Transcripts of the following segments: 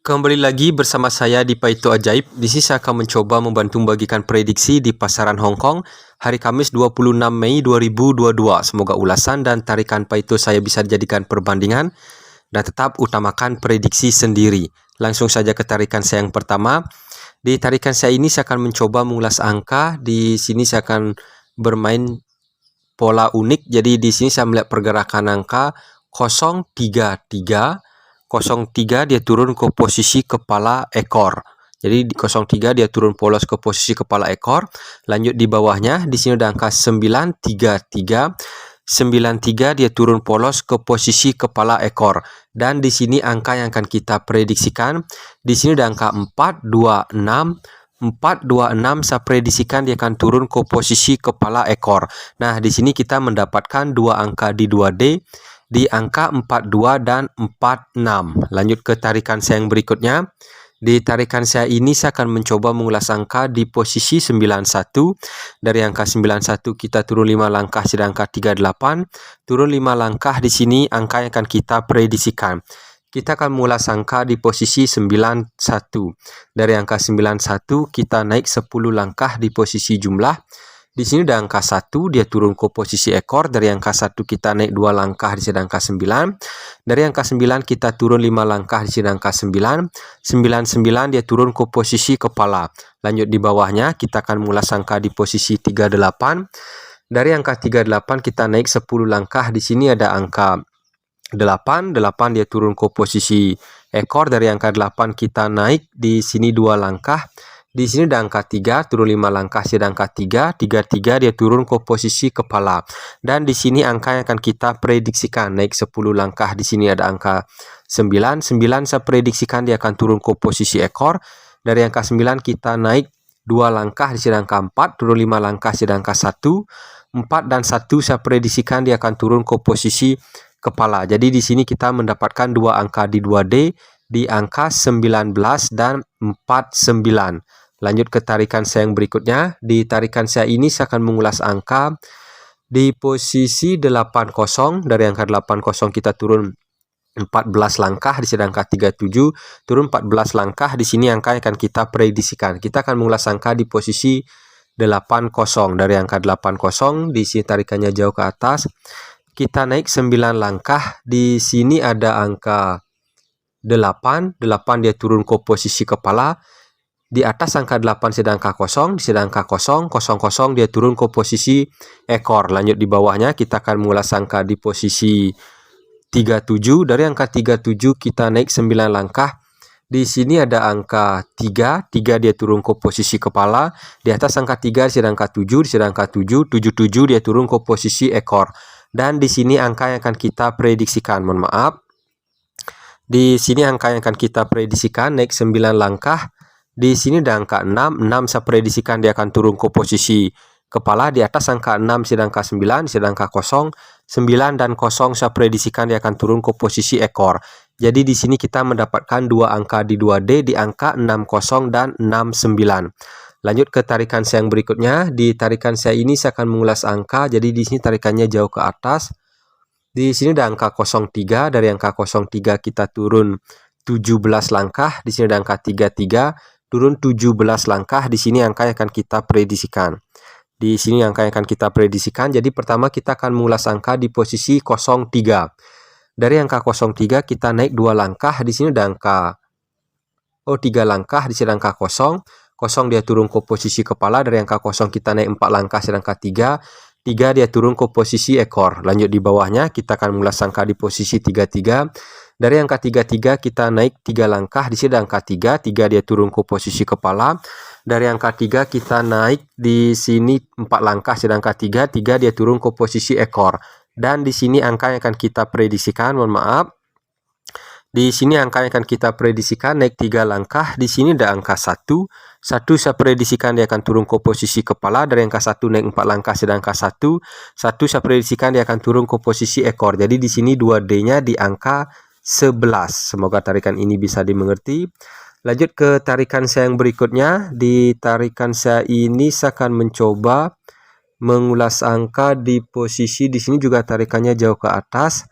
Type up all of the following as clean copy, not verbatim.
Kembali lagi bersama saya di Paito Ajaib. Di sini saya akan mencoba membantu membagikan prediksi di pasaran Hong Kong hari Kamis 26 Mei 2022. Semoga ulasan dan tarikan Paito saya bisa dijadikan perbandingan dan tetap utamakan prediksi sendiri. Langsung saja ke tarikan saya yang pertama. Di tarikan saya ini saya akan mencoba mengulas angka. Di sini saya akan bermain pola unik. Jadi di sini saya melihat pergerakan angka 033. 03 dia turun ke posisi kepala ekor. Jadi di 03 dia turun polos ke posisi kepala ekor. Lanjut di bawahnya di sini ada angka 933. 93 dia turun polos ke posisi kepala ekor. Dan di sini angka yang akan kita prediksikan di sini ada angka 426. 426 saya prediksikan dia akan turun ke posisi kepala ekor. Nah, di sini kita mendapatkan dua angka di 2D di angka 42 dan 46. Lanjut ke tarikan saya yang berikutnya. Di tarikan saya ini saya akan mencoba mengulas angka di posisi 91. Dari angka 91 kita turun 5 langkah sedang angka 38. Turun 5 langkah di sini angka yang akan kita prediksikan. Kita akan mengulas angka di posisi 91. Dari angka 91 kita naik 10 langkah di posisi jumlah. Di sini ada angka 1, dia turun ke posisi ekor. Dari angka 1 kita naik 2 langkah di sini angka 9. Dari angka 9 kita turun 5 langkah di sini angka 9. 99 dia turun ke posisi kepala. Lanjut di bawahnya kita akan mengulas angka di posisi 38. Dari angka 38 kita naik 10 langkah. Di sini ada angka 8. 8 dia turun ke posisi ekor. Dari angka 8 kita naik di sini 2 langkah. Di sini ada angka 3, turun 5 langkah sedang angka 3. 33 dia turun ke posisi kepala. Dan di sini angka yang akan kita prediksikan naik 10 langkah. Di sini ada angka 9. 9 saya prediksikan dia akan turun ke posisi ekor. Dari angka 9 kita naik 2 langkah di sini angka 4, turun 5 langkah sedang angka 1. 4 dan 1 saya prediksikan dia akan turun ke posisi kepala. Jadi di sini kita mendapatkan dua angka di 2D di angka 19 dan 49. Lanjut ke tarikan saya yang berikutnya. Di tarikan saya ini saya akan mengulas angka di posisi 80. Dari angka 80 kita turun 14 langkah di sini angka 37, turun 14 langkah. Di sini angka yang akan kita prediksikan. Kita akan mengulas angka di posisi 80. Dari angka 80 di sini tarikannya jauh ke atas. Kita naik 9 langkah. Di sini ada angka 8. 8 dia turun ke posisi kepala. Di atas angka 8 sedang angka 0, di sedang angka 0, 00 dia turun ke posisi ekor. Lanjut di bawahnya kita akan mengulas angka di posisi 37. Dari angka 37 kita naik 9 langkah. Di sini ada angka 3. 3 dia turun ke posisi kepala. Di atas angka 3 di sedang angka 7, di sedang angka 7. 77 dia turun ke posisi ekor. Dan di sini angka yang akan kita prediksikan. Mohon maaf. Di sini angka yang akan kita prediksikan naik 9 langkah. Di sini ada angka 6. 6 saya prediksikan dia akan turun ke posisi kepala. Di atas angka 6 sedang angka 9, sedang angka 0. 9 dan 0 saya prediksikan dia akan turun ke posisi ekor. Jadi di sini kita mendapatkan dua angka di 2D di angka 60 dan 69. Lanjut ke tarikan saya yang berikutnya. Di tarikan saya ini saya akan mengulas angka. Jadi di sini tarikannya jauh ke atas. Di sini ada angka 03. Dari angka 03 kita turun 17 langkah. Di sini ada angka 33. Turun 17 langkah. Di sini angka yang akan kita prediksikan. Di sini angka yang akan kita prediksikan. Jadi pertama kita akan mengulas angka di posisi 03. Dari angka 03 kita naik 2 langkah. Di sini ada angka 3 langkah. Di sini angka 0. 0 dia turun ke posisi kepala. Dari angka 0 kita naik 4 langkah. Sedang angka 3. 3 dia turun ke posisi ekor. Lanjut di bawahnya kita akan mengulas angka di posisi 33. Dari angka 33 kita naik 3 langkah. Di sini ada angka 3. 3 dia turun ke posisi kepala. Dari angka 3 kita naik di sini 4 langkah. Sedang angka 3. 3 dia turun ke posisi ekor. Dan di sini angka yang akan kita prediksikan. Mohon maaf. Di sini angka yang akan kita prediksikan naik 3 langkah. Di sini ada angka 1. 1 saya prediksikan dia akan turun ke posisi kepala. Dari angka 1 naik 4 langkah sedang angka 1. 1 saya prediksikan dia akan turun ke posisi ekor. Jadi di sini 2D-nya di angka 11. Semoga tarikan ini bisa dimengerti. Lanjut ke tarikan saya yang berikutnya. Di tarikan saya ini saya akan mencoba mengulas angka di posisi di sini juga tarikannya jauh ke atas.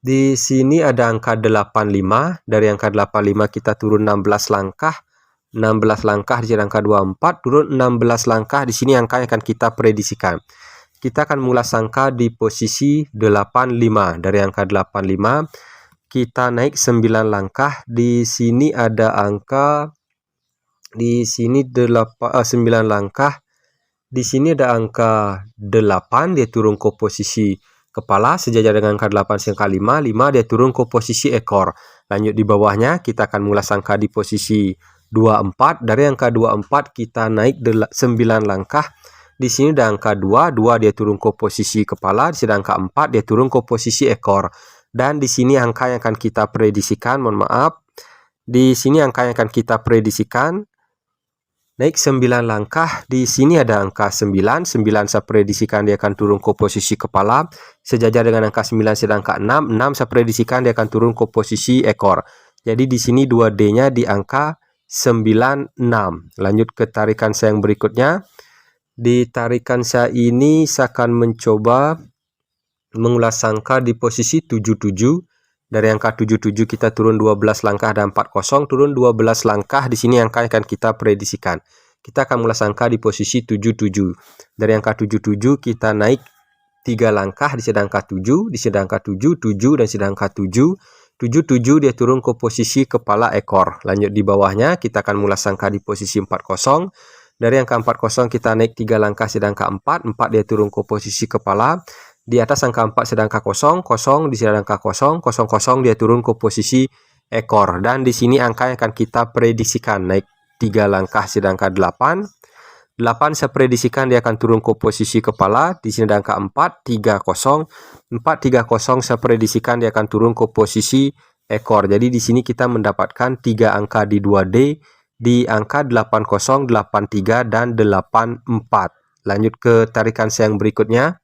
Di sini ada angka 85, dari angka 85 kita turun 16 langkah. 16 langkah di sini angka 24, turun 16 langkah di sini angka yang akan kita prediksikan. Kita akan mulai angka di posisi 85. Dari angka 85 kita naik 9 langkah. Di sini ada angka, di sini 9 langkah. Di sini ada angka 8, dia turun ke posisi kepala sejajar dengan angka 8 angka 5, 5 dia turun ke posisi ekor. Lanjut di bawahnya kita akan mulai angka di posisi 24. Dari angka 24 kita naik 9 langkah. Di sini ada angka 2, 2 dia turun ke posisi kepala, di sini angka 4 dia turun ke posisi ekor. Dan di sini angka yang akan kita prediksikan, mohon maaf. Di sini angka yang akan kita prediksikan naik 9 langkah. Di sini ada angka 9. 9 saya prediksikan dia akan turun ke posisi kepala. Sejajar dengan angka 9 sedang angka 6. 6 saya prediksikan dia akan turun ke posisi ekor. Jadi di sini 2D-nya di angka 96. Lanjut ke tarikan saya yang berikutnya. Di tarikan saya ini saya akan mencoba mengulas angka di posisi 77. Dari angka 77 kita turun 12 langkah dan 40, turun 12 langkah. Di sini angka yang akan kita prediksikan. Kita akan mulai angka di posisi 77. Dari angka 77 kita naik 3 langkah di sedangkan 7, di sedangkan 7, 7 dan sedangkan 7. 77 dia turun ke posisi kepala ekor. Lanjut di bawahnya kita akan mulai angka di posisi 40. Dari angka 40 kita naik 3 langkah sedangkan 4, 4 dia turun ke posisi kepala. Di atas angka 4 sedangkan 0, 0 di sedangkan 0, 0 dia turun ke posisi ekor. Dan di sini angka yang akan kita prediksikan naik 3 langkah sedangkan 8. 8 saya prediksikan dia akan turun ke posisi kepala. Di sini ada angka 4, 30. 4, 30 saya prediksikan dia akan turun ke posisi ekor. Jadi di sini kita mendapatkan 3 angka di 2D di angka 80, 83 dan 84. Lanjut ke tarikan saya yang berikutnya.